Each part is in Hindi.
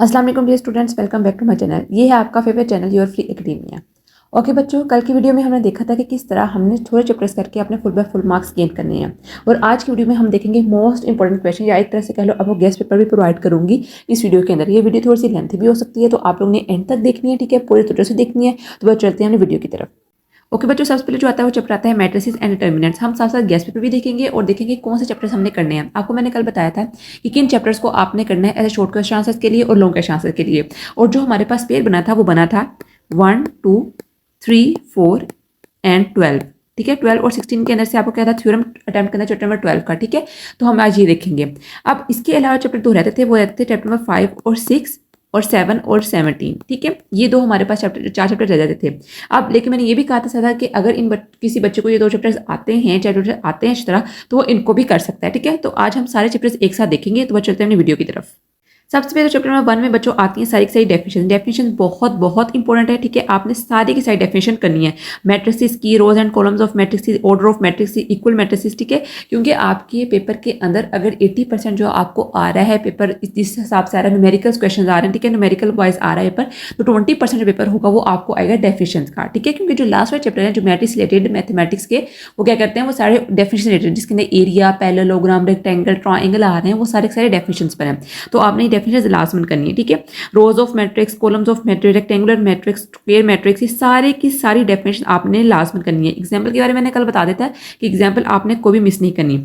अस्सलाम वालेकुम dear students, welcome back to my channel. ये है आपका favourite channel your free academia. Okay बच्चों, कल की वीडियो में हमने देखा था कि किस तरह हमने थोड़े चैप्टर्स करके अपने full by full marks gain करने हैं। और आज की वीडियो में हम देखेंगे मोस्ट इंपॉर्टेंट क्वेश्चन, या एक तरह से कह लो अब गेस्ट पेपर भी प्रोवाइड करूंगी इस वीडियो के अंदर। ये वीडियो थोड़ी सी लेंथी भी हो सकती है, तो आप लोगों ने एंड तक देखनी है, ठीक है, पूरी तरह से देखनी है। तो बस चलते हैं वीडियो की तरफ। ओके बच्चों, सबसे पहले जो आता है वो चैप्टर आता है मैट्रिसेस एंड डिटर्मिनेंट्स। हम साथ साथ गेस्ट पेपर भी देखेंगे और देखेंगे कौन से चैप्टर्स हमने करने हैं। आपको मैंने कल बताया था कि किन चैप्टर्स को आपने करना है, ऐसे शॉर्ट क्वेश्चन आंसर्स के लिए और लॉन्ग क्वेश्चन आंसर के लिए। और जो हमारे पास पेयर बना था वो बना था 1, 2, 3, 4 एंड 12। ठीक है, 12 और 16 के अंदर से आपको क्या था, थ्योरम अटेम्प्ट करना चैप्टर नंबर 12 का। ठीक है, तो हम आज ये देखेंगे। अब इसके अलावा चैप्टर 2 रहते थे, वो रहते थे चैप्टर नंबर 5 और 6 और 7 और 17। ठीक है, ये दो हमारे पास चैप्टर, 4 चैप्टर रह जाते थे। अब लेकिन मैंने ये भी कहा था सदा कि अगर किसी बच्चे को ये 2 चैप्टर्स आते हैं, चैप्टर आते हैं इस तरह, तो वो इनको भी कर सकता है। ठीक है, तो आज हम सारे चैप्टर्स एक साथ देखेंगे। तो बस चलते हैं अपनी वीडियो की तरफ। सबसे पहले चैप्टर नंबर 1 में बच्चों आती हैं सारी की सारी डेफिनेशन। डेफिनेशन बहुत बहुत इंपॉर्टेंट है। ठीक है, आपने सारी की सारी डेफिनेशन करनी है। मैट्रिसेस की, rows and columns of matrices, order of matrices, equal matrices. ठीक है, क्योंकि आपके पेपर के अंदर अगर 80% जो आपको आ रहा है पेपर, जिस हिसाब से आ रहा है, न्यूमेरिकल क्वेश्चन आ रहे हैं, ठीक है, न्यूमेरिकल वाइज आ रहा है पेपर, तो 20% जो पेपर होगा वो आपको आएगा डेफिनेशन का। ठीक है, क्योंकि जो लास्ट वाले चैप्टर है जो मैट्रिक्स रिलेटेड मैथमेटिक्स के, वो क्या करते हैं, वो सारे डेफिनेशन रिलेटेड, जिसके अंदर एरिया, पैरेललोग्राम, रेक्टेंगल, ट्राइंगल आ रहे हैं, वो सारे सारे डेफिनेशन पर हैं। तो आपने डेफिनेशन लास्ट में करनी है। ठीक है, रोज of matrix, columns of matrix, rectangular matrix, square matrix, ये सारे की सारी डेफिनेशन आपने लास्ट में करनी है। एग्जाम्पल के बारे में मैंने कल बता देता है कि एग्जाम्पल आपने कोई भी मिस नहीं करनी।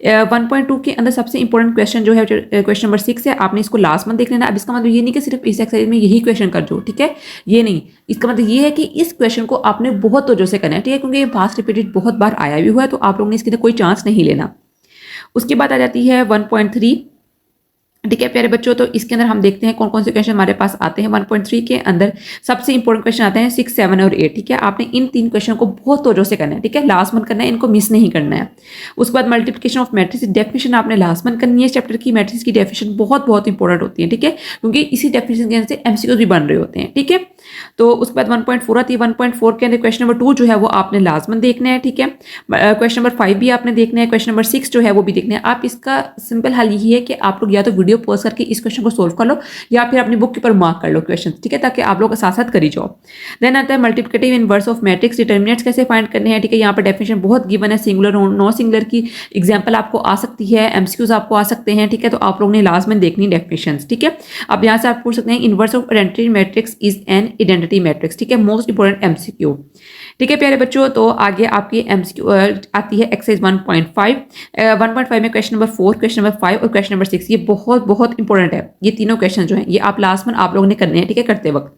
1.2 के अंदर सबसे इंपॉर्टेंट क्वेश्चन जो है क्वेश्चन नंबर 6 है, आपने इसको लास्ट में देख लेना। अब इसका मतलब ये नहीं कि सिर्फ इस एक्सरसाइज में यही क्वेश्चन कर दो। ठीक है, ये नहीं, इसका मतलब ये है कि इस क्वेश्चन को आपने बहुत तवज्जो से करना है। ठीक है, क्योंकि ये पास्ट रिपीटेड बहुत बार आया भी हुआ है, तो आप लोगों ने इसके अंदर कोई चांस नहीं लेना। उसके बाद आ जाती है 1.3। ठीक है प्यारे बच्चों, तो इसके अंदर हम देखते हैं कौन कौन से क्वेश्चन हमारे पास आते हैं। 1.3 के अंदर सबसे इंपॉर्टेंट क्वेश्चन आते हैं 6, 7 और 8। ठीक है, आपने इन 3 क्वेश्चन को बहुत तवज्जो से करना है। ठीक है, लास्ट मंथ करना है, इनको मिस नहीं करना है। उसके बाद मल्टीप्लिकेशन ऑफ मैट्रिक्स, डेफिनेशन आपने लास्ट मंथ करनी है। इस चैप्टर की मैट्रिक्स की डेफिनेशन बहुत बहुत इंपॉर्टेंट होती है। ठीक है, क्योंकि इसी डेफिनेशन के अंदर से एमसीक्यूज भी बन रहे होते हैं। ठीक है, तो उसके बाद 1.4 आती है। 1.4 के अंदर क्वेश्चन नंबर 2 जो है वो आपने लास्ट मंथ देखना है। ठीक है, क्वेश्चन नंबर 5 भी आपने देखना है। क्वेश्चन नंबर 6 जो है वो भी देखना है। आप इसका सिंपल हल यही है कि आप लोग या तो वीडियो पॉज करके इस क्वेश्चन को सोल्व कर लो, या फिर अपनी बुक के ऊपर मार्क कर लो क्वेश्चन। ठीक है, ताकि आप लोग साथ साथ करी जाओ। देन आता है multiplicative inverse of matrix, determinants कैसे फाइंड करने हैं। ठीक है, यहाँ पर डेफिनेशन बहुत गिवन है, सिंगुलर नो सिंगुलर की एग्जाम्पल आपको आ सकती है, एमसीक्यूज आपको आ सकते हैं। ठीक है, तो आप लोगों ने लास्ट में देखनी डेफिनेशन। ठीक है, अब यहाँ से आप पूछ सकते हैं inverse of identity matrix is an identity matrix. ठीक है, मोस्ट इंपोर्टेंट एमसीक्यू। ठीक है प्यारे बच्चों, तो आगे आपकी एमसीक्यू आती है एक्सरसाइज 1.5। 1.5 में क्वेश्चन नंबर 4, क्वेश्चन नंबर 5 और क्वेश्चन नंबर 6, ये बहुत बहुत इंपॉर्टेंट है। ये तीनों क्वेश्चन जो हैं ये आप लास्ट में आप लोगों ने करने हैं। ठीक है, करते वक्त।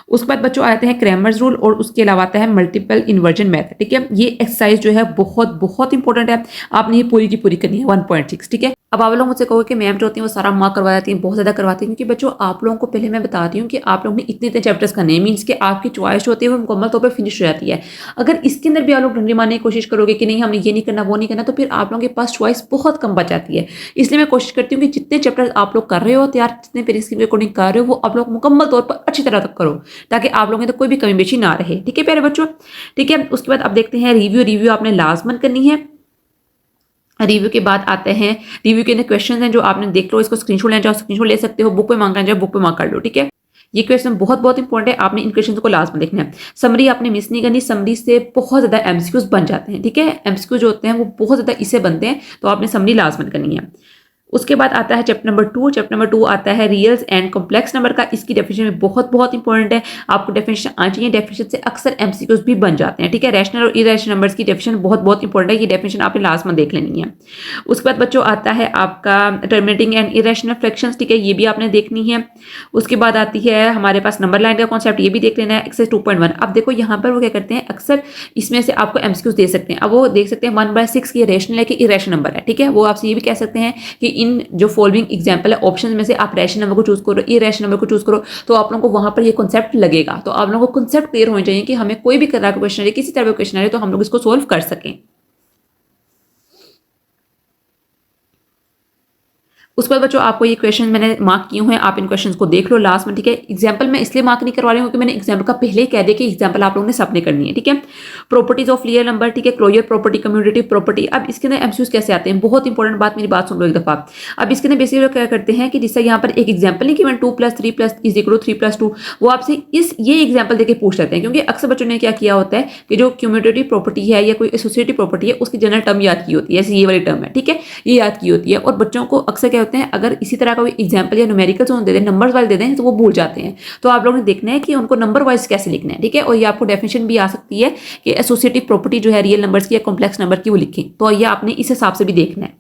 उसके बाद बच्चों आते हैं क्रैमर्स रूल, और उसके अलावा आता है मल्टीपल इन्वर्जन मेथड। ठीक है, ये एक्सरसाइज जो है बहुत बहुत इंपॉर्टेंट है, आपने ये पूरी की पूरी करनी है 1.6। ठीक है, अब आप लोग मुझसे कहोगे कि मैम जो होती है वो सारा मार्क करवा जाती है, बहुत ज़्यादा करवाती है। क्योंकि बच्चों आप लोगों को पहले मैं बताती हूँ कि आप लोगों ने इतने इतने चैप्टर्स करने हैं, मीन्स कि आपकी चॉइस होती है वो मुकम्मल तौर पर फिनिश हो जाती है। अगर इसके अंदर भी आप लोग डंडी मारने की कोशिश करोगे कि नहीं हमने ये नहीं करना वो नहीं करना, तो फिर आप लोगों के पास चॉइस बहुत कम बच जाती है। इसलिए मैं कोशिश करती हूँ कि जितने चैप्टर्स आप लोग कर रहे हो तैयार, जितने पेरेंट्स की अकॉर्डिंग कर रहे हो, वो आप लोग मुकम्मल तौर पर अच्छी तरह तक करो, ताकि आप लोगों को कोई भी कमी बेची ना रहे। ठीक है प्यारे बच्चों, ठीक है। उसके बाद अब देखते हैं रिव्यू। रिव्यू आपने लास्ट मंथ करनी है। रिव्यू के बाद आते हैं, रिव्यू के अंदर क्वेश्चन हैं जो आपने देख लो, इसको स्क्रीनशॉट लेना चाहो स्क्रीनशॉट ले सकते हो, बुक पे मांगना चाहो बुक पे मांग कर लो। ठीक है, ये क्वेश्चन बहुत बहुत इंपॉर्टेंट है, आपने इन क्वेश्चन को लास्ट में देखना है। समरी आपने मिस नहीं करनी, समरी से बहुत ज्यादा एमसीक्यूज बन जाते हैं। ठीक है, एमसीक्यू जो होते हैं वो बहुत ज्यादा इससे बनते हैं, तो आपने समरी लास्ट में करनी है। उसके बाद आता है चैप्टर नंबर 2। चैप्टर नंबर 2 आता है रियल्स एंड कॉम्प्लेक्स नंबर का। इसकी डेफिनेशन बहुत बहुत इंपॉर्टेंट है, आपको डेफिनेशन आनी चाहिए। डेफिनेशन से अक्सर एमसीक्यूज भी बन जाते हैं। ठीक है, रैशनल और इरेशनल नंबर्स की डेफिनेशन बहुत बहुत इंपॉर्टेंट है, ये डेफिनेशन आपने लास्ट में देख लेनी है। उसके बाद बच्चों आता है आपका टर्मिनेटिंग एंड इरेशनल फ्रैक्शंस। ठीक है, ये भी आपने देखनी है। उसके बाद आती है हमारे पास नंबर लाइन का कॉन्सेप्ट, ये भी देख लेना है, एक्सरसाइज 2.1। अब देखो यहाँ पर वो क्या करते हैं, अक्सर इसमें से आपको एमसीक्यूज दे सकते हैं। अब वो देख सकते हैं 1/6 की रैशनल है कि इरेशनल नंबर है। ठीक है, वो आपसे ये भी कह सकते हैं कि इन जो फॉलोइंग एग्जाम्पल है ऑप्शन में से आप रैशनल नंबर को चूज करो, इरेशनल नंबर को चूज करो, तो आप लोगों को वहां पर ये कॉन्सेप्ट लगेगा। तो आप लोगों को कॉन्सेप्ट क्लियर होना चाहिए कि हमें कोई भी तरह का क्वेश्चन है, किसी तरह का क्वेश्चन है, तो हम लोग इसको सोल्व कर सकें। उसके बाद बच्चों आपको ये क्वेश्चन मैंने मार्क किए हुए हैं, आप इन क्वेश्चंस को देख लो लास्ट में, ठीक है। एग्जांपल मैं इसलिए मार्क नहीं करवा रही हूँ क्योंकि मैंने एग्जांपल का पहले ही कह दिया कि एग्जांपल आप लोगों ने सबने करनी है, ठीक है। प्रॉपर्टीज ऑफ रियल नंबर, ठीक है, क्लोजर प्रॉपर्टी, कम्यूटेटिव प्रॉपर्टी। अब इसके अंदर एमसीक्यूज कैसे आते हैं, बहुत इंपॉर्टेंट बात, मेरी बात सुन लो एक दफा। अब इसके अंदर बेसिकली क्या करते हैं कि जिससे यहाँ पर एक एग्जाम्पल नहीं गिवन 2 + 3 + इज इक्वल 3 + 2, वो आपसे ये एग्जाम्पल देके पूछ लेते हैं, क्योंकि अक्सर बच्चों ने क्या किया होता है कि जो क्यूम्यूटेटिव प्रॉपर्टी है या कोई एसोसिएटिव प्रॉपर्टी है उसकी जनरल टर्म याद की होती है, जैसे ये वाली टर्म है, ठीक है, ये याद की होती है। और बच्चों को अक्सर क्या होते हैं, अगर इसी तरह का कोई एग्जाम्पल या न्यूमेरिकल्स दे दें, नंबर्स वाले दे दें, तो वो भूल जाते हैं। तो आप लोगों ने देखना है कि उनको नंबर वाइज कैसे लिखना है, ठीक है। और ये आपको डेफिनेशन भी आ सकती है कि एसोसिएटिव प्रॉपर्टी जो है रियल नंबर्स की या कॉम्प्लेक्स नंबर की वो लिखें, तो ये आपने इस हिसाब से भी देखना है।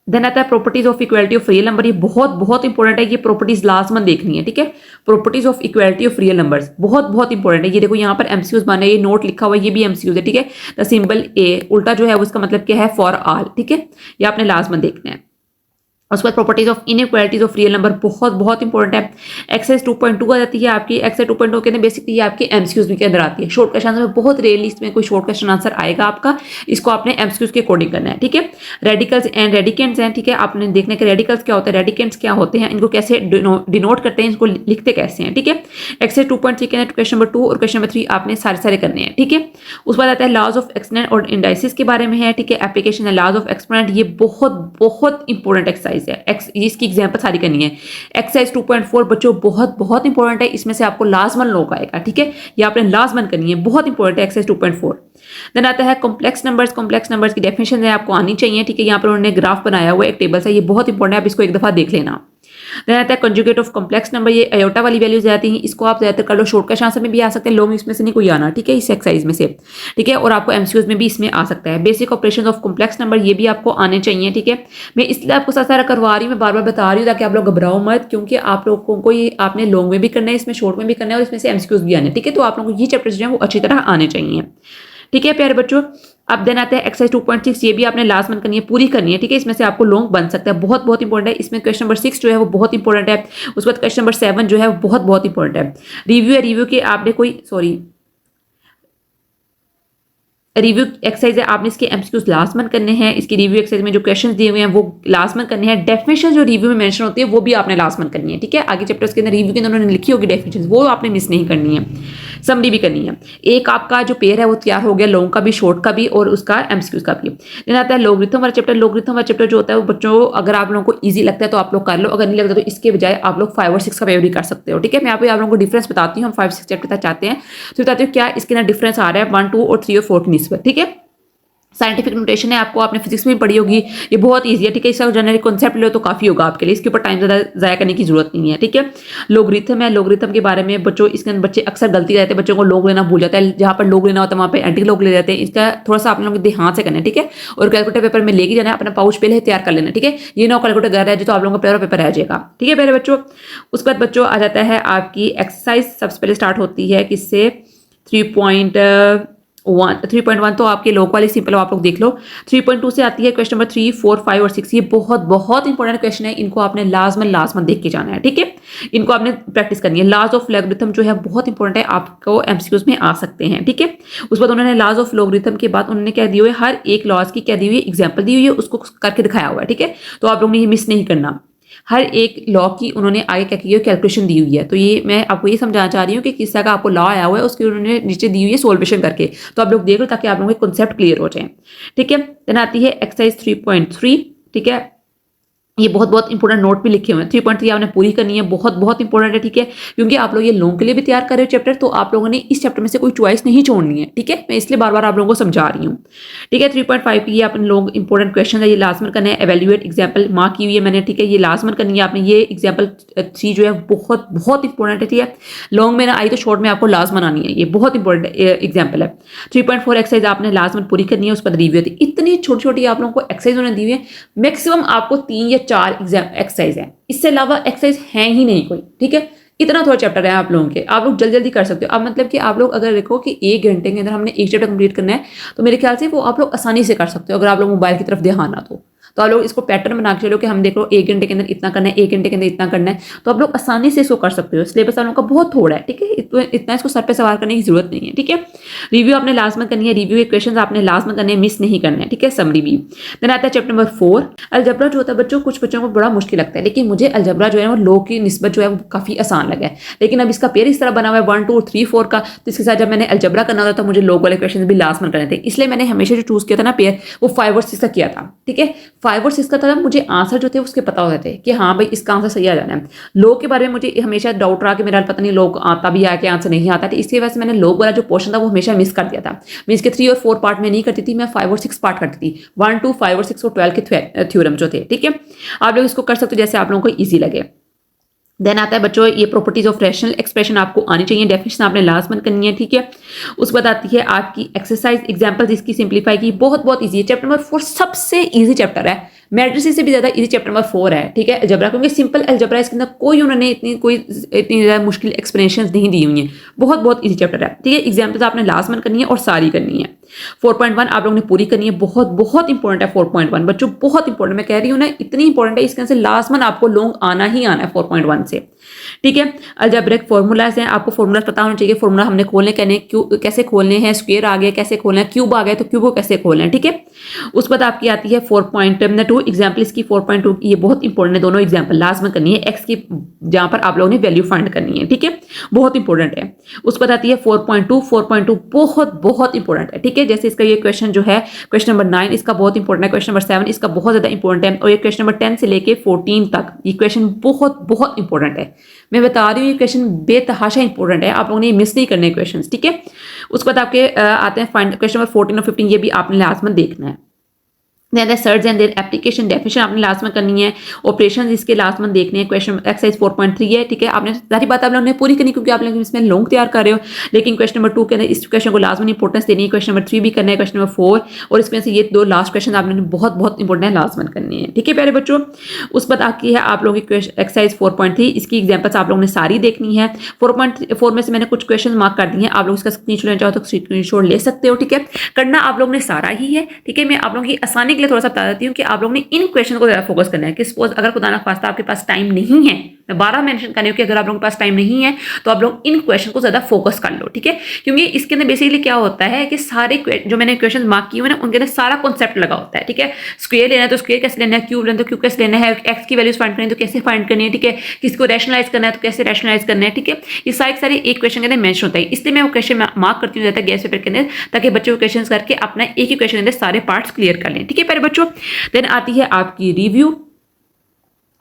देन आता है properties of equality of real number, ये बहुत बहुत इंपॉर्टेंट है, ये प्रॉपर्टीज लाजमन देखनी है, ठीक है। Properties of equality of real numbers बहुत बहुत इंपॉर्टेंट है। ये देखो यहाँ पर एमसीक्यूज बने, ये नोट लिखा हुआ है, ये भी एमसीक्यूज है, ठीक है। द सिंबल ए उल्टा जो है उसका मतलब क्या है, फॉर ऑल, ठीक है, ये आपने लाजमन देखना है। उसके बाद properties of inequalities of real number बहुत बहुत इंपॉर्टेंट है। एक्सरसाइज 2.2 आ जाती है आपकी, एक्सरसाइज 2.2 के अंदर बेसिकली ये आपके एमसीक्यूज के अंदर आती है। शॉर्ट क्वेश्चन आंसर में बहुत रेयरली इसमें कोई शॉर्ट क्वेश्चन आंसर आएगा आपका, इसको आपने एमसीक्यूज के अकॉर्डिंग करना है, ठीक है। रेडिकल्स एंड रेडिकेंट्स हैं, ठीक है, आपने देखने के रेडिकल्स क्या होते हैं, रेडिकेंट्स क्या होते हैं, इनको कैसे डिनोट करते हैं, इनको लिखते कैसे हैं, ठीक है। एक्सरसाइज 2.3 के अंदर क्वेश्चन नंबर 2 और क्वेश्चन नंबर 3 आपने सारे करने हैं, ठीक है। उसके बाद आता है लॉज ऑफ एक्सपोनेंट और इंडाइसिस के बारे में है, ठीक है। एप्लीकेशन है लॉज ऑफ एक्सपोनेंट, ये बहुत बहुत इंपॉर्टेंट एक्सरसाइज है, इसकी एग्जांपल सारी करनी है। एक्सरसाइज 2.4 बच्चों बहुत बहुत इंपॉर्टेंट है, इसमें से आपको लाजमन लोग आएगा, ठीक है, ये आपने लाजमन करनी है, बहुत इंपॉर्टेंट है एक्सरसाइज 2.4। देन आता है कॉम्प्लेक्स नंबर्स, कॉम्प्लेक्स नंबर्स की डेफिनेशन है आपको आनी चाहिए, ठीक है। यहाँ पर उन्होंने ग्राफ बनाया हुआ है, एक टेबल से, ये बहुत इंपॉर्टेंट है, आप इसको एक दफा देख लेना। देन आता है कंजुगेट ऑफ कॉम्प्लेक्स नंबर, ये अयोटा वाली वैल्यूज आती हैं, इसको आप ज्यादातर कर लो, शॉर्ट क्वेश्चन आंसर में भी आ सकते हैं, लॉन्ग इसमें से नहीं कोई आना, ठीक है, इस एक्सरसाइज में से, ठीक है। और आपको एमसीक्यूज में भी इसमें आ सकता है। Basic operation of complex number, ये भी आपको आने चाहिए, ठीक है। मैं इसलिए आपको सारा करवा रही हूँ, मैं बार बार बता रही हूँ ताकि आप लोग घबराओ मत, क्योंकि आप लोगों को ये आपने लॉन्ग में भी करना है, इसमें शॉर्ट में भी करना है, और इसमें से एमसीक्यूज भी आने, ठीक है। तो आप लोगों को ये चैप्टर्स जो है वो अच्छी तरह आने चाहिए, ठीक है प्यारे बच्चों। अब देन आता है एक्सरसाइज 2.6, ये भी आपने लास्ट मंथ करनी है, पूरी करनी है, ठीक है। इसमें से आपको लॉन्ग बन सकता है, बहुत बहुत इंपॉर्टेंट है। इसमें क्वेश्चन नंबर 6 जो है वो बहुत इंपॉर्टेंट है। उसके बाद क्वेश्चन नंबर 7 जो है वो बहुत बहुत इंपॉर्टेंट है। रिव्यू है, रिव्यू के आपने रिव्यू एक्सरसाइज है, आपने इसके एमसीक्यूज लास्ट मंथ करने हैं। इसकी रिव्यू एक्सरसाइज में जो क्वेश्चंस दिए हुए हैं वो लास्ट मंथ करने हैं। डेफिनेशन जो रिव्यू में मेंशन होती है वो भी आपने लास्ट मंथ करनी है, ठीक है। आगे चैप्टर्स के अंदर रिव्यू के अंदर उन्होंने लिखी होगी डेफिनेशन, वो आपने मिस नहीं करनी है। समरी भी करनी है। एक आपका जो पेयर है वो तैयार हो गया, लॉन्ग का भी, शॉर्ट का भी, और उसका एमसीक्यूज का भी। देन आता है लॉगरिथम वाला चैप्टर। लॉगरिथम वाला चैप्टर जो होता है वो बच्चों अगर आप लोगों को ईजी लगता है तो आप लोग कर लो, अगर नहीं लगता तो इसके बजाय आप लोग 5 और 6 का पेपर भी कर सकते हो, ठीक है। मैं आप लोगों को डिफरेंस बताती हूँ, हम 5-6 चैप्टर तक चाहते हैं तो बताती हूँ क्या इसके अंदर डिफरेंस आ रहा है 1, 2 और 3 और 4 की निस्बत, ठीक है। साइंटिफिक नोटेशन है, आपको आपने फिजिक्स में भी पढ़ी होगी, ये बहुत ईजी है, ठीक है। इसका जनरल कॉन्सेप्ट लो तो काफी होगा आपके लिए, इसके ऊपर टाइम ज़्यादा ज़ाया करने की जरूरत नहीं है, ठीक है। लोगरिथम है, लोगरिथम के बारे में बच्चों इसके अंदर बच्चे अक्सर गलती रहते हैं, बच्चों को लोग लेना भूल जाता है, जहाँ पर लोग लेना होता है वहाँ पे एंटी लोग ले जाते हैं। इसका थोड़ा सा आप लोग ध्यान से करना है, ठीक है। और कैलकुलेटर पेपर में लेके जाना है, अपना पाउच पहले तैयार कर लेना, ठीक है। ये ना कैलकुलेटर घर है जो तो आप लोगों का पेपर रह जाएगा, ठीक है पहले बच्चों। उसके बाद बच्चों आ जाता है आपकी एक्सरसाइज, सबसे पहले स्टार्ट होती है किससे, 3.1 तो आपके लोग वाली सिंपल आप लोग देख लो। 3.2 से आती है क्वेश्चन नंबर 3, 4, 5 और 6, ये बहुत बहुत इंपॉर्टेंट क्वेश्चन है, इनको आपने लाजमन देख के जाना है, ठीक है। इनको आपने प्रैक्टिस करनी है। लॉज ऑफ लॉगरिथम जो है बहुत इंपॉर्टेंट है, आपको एमसीक्यूज में आ सकते हैं, ठीक है। उसके बाद उन्होंने लॉज ऑफ लॉगरिथम के बाद उन्होंने क्या दी हुई है, हर एक लॉज की क्या दी हुई है, एग्जाम्पल दी हुई है, उसको करके दिखाया हुआ है, ठीक है। तो आप लोगों ने ये मिस नहीं करना। हर एक लॉ की उन्होंने आगे क्या की है, कैलकुलेशन दी हुई है। तो ये मैं आपको ये समझाना चाह रही हूँ कि किस तरह का आपको लॉ आया हुआ है उसकी उन्होंने नीचे दी हुई है सोल्यूशन करके, तो आप लोग देख लो ताकि आप लोगों के कॉन्सेप्ट क्लियर हो जाए, ठीक है। देन आती है एक्सरसाइज 3.3, ठीक है। ये बहुत बहुत इंपॉर्टेंट नोट भी लिखे हुए हैं। 3.3 आपने पूरी करनी है, बहुत बहुत इंपॉर्टेंट है, ठीक है। क्योंकि आप लोग ये लॉन्ग के लिए भी तैयार कर रहे हो चैप्टर, तो आप लोगों ने इस चैप्टर में से कोई चॉइस नहीं छोड़नी है, ठीक है। मैं इसलिए बार बार आप लोगों को समझा रही हूँ, ठीक है। 3.5 की ये अपने लोग इंपॉर्टेंट क्वेश्चन है, ये लास्ट में करना है। एवेल्युएट एग्जाम्पल मार्क की हुई है मैंने, ठीक है, ये लास्ट में करनी है आपने। ये एग्जाम्पल 3 जो है बहुत बहुत इंपॉर्टेंट है, ठीक है। लॉन्ग में ना आई तो शॉर्ट में आपको लास्ट बनानी है, ये बहुत इंपॉर्टेंट एग्जाम्पल है। 3.4 एक्सरसाइज आपने लास्ट में पूरी करनी है, उस पर रिव्यू थी। इतनी छोटी छोटी आप लोगों को एक्सरसाइज उन्होंने दी हुई है, मैक्सिमम आपको 3 या 4 एक्सरसाइज है, इससे अलावा एक्सरसाइज है ही नहीं कोई, ठीक है। इतना थोड़ा चैप्टर है आप लोगों के, आप लोग जल्दी जल्दी कर सकते हो। अब मतलब कि आप लोग अगर देखो कि 1 घंटे के अंदर हमने एक चैप्टर कंप्लीट करना है, तो मेरे ख्याल से वो आप लोग आसानी से कर सकते हो अगर आप लोग मोबाइल की तरफ ध्यान ना तो आप लोग इसको पैटर्न बना के चलो कि हम देख लो 1 घंटे के अंदर इतना करना है, 1 घंटे के अंदर इतना करना है, तो आप लोग आसानी से इसको कर सकते हो। सिलेबस आप लोगों का बहुत थोड़ा है, ठीक है, इतना इसको सर पे सवार करने की जरूरत नहीं है, ठीक है। रिव्यू आपने लास्ट में करनी है, रिव्यू के क्वेश्चन आपने लास्ट में करने हैं, मिस नहीं करना है, ठीक है। समरी भी। देन आता है चैप्टर नंबर 4 अलजबरा जो होता है बच्चों, कुछ बच्चों को बड़ा मुश्किल लगता है, लेकिन मुझे अलजबरा जो है वो लो की निस्बत जो है वो काफी आसान लगा है। लेकिन अब इसका पेयर इस तरह बना हुआ है 1 2 3 4 का, तो इसके साथ जब मैंने अलजबरा करना होता था मुझे लोग वाले क्वेश्चन भी लास्ट में करने थे, इसलिए मैंने हमेशा जो चूज किया था ना पेयर वो 5 और 6 का किया था, ठीक है। 5 और 6 का था, मुझे आंसर जो थे उसके पता होते थे कि हाँ भाई इसका आंसर सही आ जाना है। लोग के बारे में मुझे हमेशा डाउट रहा कि मेरा पता नहीं लोग आता भी आया कि आंसर नहीं आता था, इसकी वजह से मैंने लोग वाला जो पोर्शन था वो हमेशा मिस कर दिया था। मैं इसके 3 और 4 पार्ट में नहीं करती थी, मैं 5 और 6 पार्ट करती थी, 1 2 5 और 6 और 12 के थ्योरम जो थे, ठीक है। आप लोग इसको कर सकते हो जैसे आप लोगों को ईजी लगे। देन आता है बच्चों ये प्रॉपर्टीज ऑफ रैशनल एक्सप्रेशन आपको आनी चाहिए, डेफिनेशन आपने लास्ट में करनी है, ठीक है। उसके बाद आती है आपकी एक्सरसाइज एग्जांपल्स, इसकी सिंपलीफाई की, बहुत बहुत इजी है। चैप्टर नंबर 4 सबसे इजी चैप्टर है, मैट्रिसेस से भी ज्यादा इजी चैप्टर नंबर 4 है, ठीक है। अलजबरा क्योंकि सिंपल अलजबरा, इसके अंदर कोई उन्होंने इतनी ज्यादा मुश्किल एक्सप्लेनेशंस नहीं दी हुई हैं, बहुत बहुत इजी चैप्टर है, ठीक है। एग्जाम्पल्स आपने लास्ट में करनी है और सारी करनी है। 4.1 आप लोगों ने पूरी करनी है, बहुत बहुत इंपॉर्टेंट है 4.1 बच्चों, बहुत इंपॉर्टेंट, मैं कह रही हूँ ना इतनी इंपॉर्टेंट है, इसके अंदर लास्ट में आपको लॉन्ग आना ही आना है 4.1 से, ठीक है। अलजेब्रिक फॉर्मूलाज हैं, आपको फॉर्मूला पता होना चाहिए, फॉर्मूला हमने खोलने कैसे खोलने हैं, स्क्वायर आ गया कैसे खोलना है, क्यूब आ गया तो क्यूब को कैसे खोलना है, ठीक है। उस बाद आपकी आती है 4.2 एग्जाम्पल, इसकी 4.2 ये बहुत इंपॉर्टेंट है, दोनों एग्जाम्पल लास्ट में करनी है, एक्स की जहां पर आप लोगों ने वैल्यू फाइंड करनी है, ठीक है, बहुत इंपॉर्टेंट है। उस बाद आती है 4.2 बहुत बहुत इंपॉर्टेंट है, ठीक है। जैसे इसका ये क्वेश्चन जो है क्वेश्चन नंबर 9 इसका बहुत इंपॉर्टेंट है, क्वेश्चन नंबर 7 इसका बहुत ज्यादा इंपॉर्टेंट है, और ये क्वेश्चन नंबर 10 से लेके 14 तक ये क्वेश्चन बहुत बहुत इंपॉर्टेंट है। मैं बता रही हूँ ये क्वेश्चन बेतहाशा इंपॉर्टेंट है, आप लोगों ने मिस नहीं करने क्वेश्चन, ठीक है। उसके बाद आपके आते हैं क्वेश्चन नंबर 14 और 15, ये भी आपने लास्ट में देखना है। Search and their application, definition आपने लास्ट में करनी है, ऑपरेशन इसके लास्ट में देखने हैं। क्वेश्चन एक्सरसाइज 4.3 है, ठीक है। आपने सारी बात आप लोगों ने पूरी करनी क्योंकि आप लोग इसमें लॉन्ग तैयार कर रहे हो, लेकिन क्वेश्चन नंबर 2 के अंदर इस क्वेश्चन को लास्ट में इंपॉर्टेंस देनी है, क्वेश्चन नंबर 3 भी करना है, क्वेश्चन नंबर 4 और इसमें से ये 2 लास्ट क्वेश्चन आपने बहुत बहुत इंपॉर्टेंट है लास्ट में करनी है, ठीक है प्यारे बच्चों। उस बाद आती है आप लोगों की एक्सरसाइज 4.3, इसकी एग्जाम्पल्स आप लोगों ने सारी देखनी है। 4.4 में से मैंने कुछ क्वेश्चन मार्क कर दिए हैं, आप लोग इसका स्क्रीनशॉट लेना चाहो तो स्क्रीनशॉट ले सकते हो, ठीक है। करना आप लोगों ने सारा ही है, ठीक है। मैं आप लोगों की आसानी के लिए थोड़ा सा बता देती हूँ कि आप लोगों ने इन क्वेश्चन को ज्यादा फोकस करना है कि सपोज अगर खुदा ना खास्ता आपके पास टाइम नहीं है, मैं 12 मेंशन करने कि अगर आप लोगों के पास टाइम नहीं है तो आप लोग इन क्वेश्चन को ज्यादा फोकस कर लो, ठीक है। क्योंकि इसके अंदर बेसिकली क्या होता है कि सारे जो मैंने क्वेश्चन मार्क किए हुए ना उनके अंदर सारा कॉन्सेप्ट लगा होता है, ठीक है। स्क्वायर लेना है तो स्क्वायर कैसे लेना है, क्यूब लेना तो क्यूब कैसे लेना है, एक्स की वैल्यूज फाइंड करनी है तो कैसे फाइंड करनी है, ठीक है। किसको रैशनलाइज करना है तो कैसे रैशनलाइज करना है, ठीक है। ये सारे एक क्वेश्चन के अंदर मेंशन होता है, इसलिए मैं वो क्वेश्चन मार्क करती हूँ गैस पेपर के अंदर, ताकि बच्चों को क्वेश्चन करके अपना एक ही क्वेश्चन के अंदर सारे पार्ट्स क्लियर कर लें, ठीक है प्यारे बच्चों। देन आती है आपकी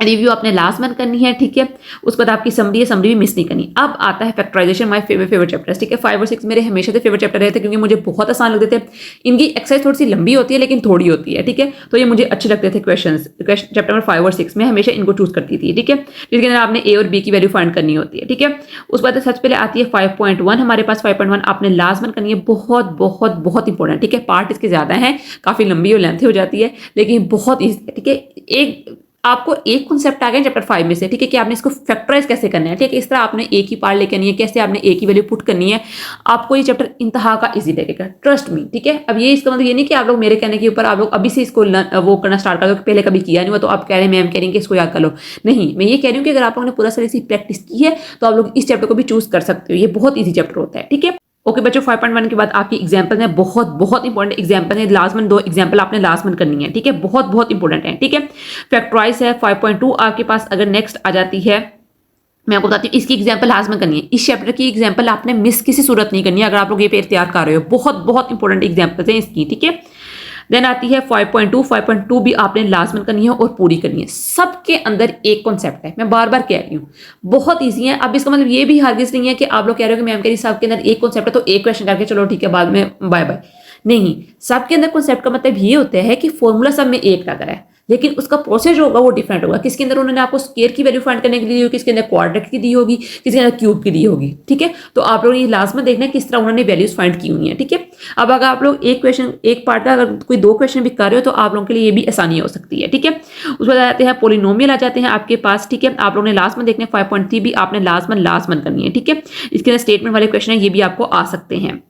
रिव्यू आपने लास्ट में करनी है, ठीक है। उसके बाद आपकी समरी है, समरी भी मिस नहीं करनी। अब आता है फैक्टराइजेशन, माय फेवरेट चैप्टर्स, ठीक है। 5 और 6 मेरे हमेशा से फेवरेट चैप्टर रहे थे क्योंकि मुझे बहुत आसान लगते थे। इनकी एक्सरसाइज थोड़ी सी लंबी होती है लेकिन थोड़ी होती है, ठीक है, तो ये मुझे अच्छे लगते थे क्वेश्चन चैप्टर नंबर 5 और 6 में हमेशा इनको चूज करती थी, ठीक है। जिसके अंदर आपने ए और बी की वैल्यू फाइंड करनी होती है, ठीक है। उसके बाद सबसे पहले आती है 5.1, हमारे पास 5.1 आपने लास्ट में करनी है, बहुत बहुत बहुत इंपॉर्टेंट, ठीक है। पार्ट इसके ज्यादा है, काफी लंबी और लेंथी हो जाती है लेकिन बहुत ईजी है, ठीक है। एक आपको एक कॉन्सेप्ट आ गया चैप्टर 5 में से, ठीक है, कि आपने इसको फैक्टराइज कैसे करना है, ठीक है। इस तरह आपने एक ही पार्ट लेकर नहीं है, कैसे आपने एक ही वैल्यू पुट करनी है, आपको ये चैप्टर इंतहा का इजी लगेगा, ट्रस्ट मी, ठीक है। अब ये इसका मतलब ये नहीं कि आप लोग मेरे कहने के ऊपर आप लोग अभी से इसको वो करना स्टार्ट कर दो, पहले कभी किया नहीं हुआ तो आप कह रहे हैं मैम कह रही हैं कि इसको याद कर लो, नहीं, मैं ये कह रही हूँ कि अगर आप लोगों ने पूरा तरह से प्रैक्टिस की है तो आप लोग इस चैप्टर को भी चूज कर सकते हो, ये बहुत ईजी चैप्टर होता है, ठीक है। ओके बच्चों, 5.1 के बाद आपकी एग्जाम्पल है, बहुत बहुत इंपॉर्टेंट एग्जाम्पल है, लास्ट में 2 एग्जाम्पल आपने लास्ट में करनी है, ठीक है, बहुत बहुत इंपॉर्टेंट है, ठीक है। फैक्टराइज है 5.2 आपके पास अगर नेक्स्ट आ जाती है, मैं आपको बताती हूँ इसकी एग्जाम्पल लास्ट में करनी है। इस चैप्टर की एग्जाम्पल आपने मिस किसी सूरत नहीं करनी है अगर आप लोग ये पेपर तैयार कर रहे हो, बहुत बहुत इंपॉर्टेंट एग्जाम्पल है इसकी, ठीक है। देन आती है 5.2 भी आपने लास्ट में करनी है और पूरी करनी है। सबके अंदर एक कॉन्सेप्ट है, मैं बार बार कह रही हूँ, बहुत ईजी है। अब इसका मतलब ये भी हरगिज नहीं है कि आप लोग कह रहे हो कि मैम कह रही सबके अंदर एक कॉन्सेप्ट है तो एक क्वेश्चन करके चलो ठीक है बाद में बाय बाय, नहीं। सबके अंदर कॉन्सेप्ट का मतलब ये होता है कि फॉर्मूला सब में एक लग रहा है लेकिन उसका प्रोसेस जो होगा वो डिफरेंट होगा। किसके अंदर उन्होंने आपको स्क्वायर की वैल्यू फाइंड करने के लिए दी होगी, किसके अंदर क्वाड्रेटिक की दी होगी, किसके अंदर क्यूब की दी होगी, ठीक है। तो आप लोग ये लास्ट में देखना है किस तरह उन्होंने वैल्यूज फाइंड की हुई है, ठीक है। अब अगर आप लोग एक क्वेश्चन एक पार्ट का अगर कोई 2 क्वेश्चन भी कर रहे हो तो आप लोगों के लिए ये भी आसानी हो सकती है, ठीक है। उसके बाद आते हैं पोलिनोमियल आ जाते हैं आपके पास, ठीक है। आप लोगों ने लास्ट में देखने 5.3 भी आपने लास्ट में करनी है, ठीक है। इसके अंदर स्टेटमेंट वाले क्वेश्चन है, ये भी आपको आ सकते हैं।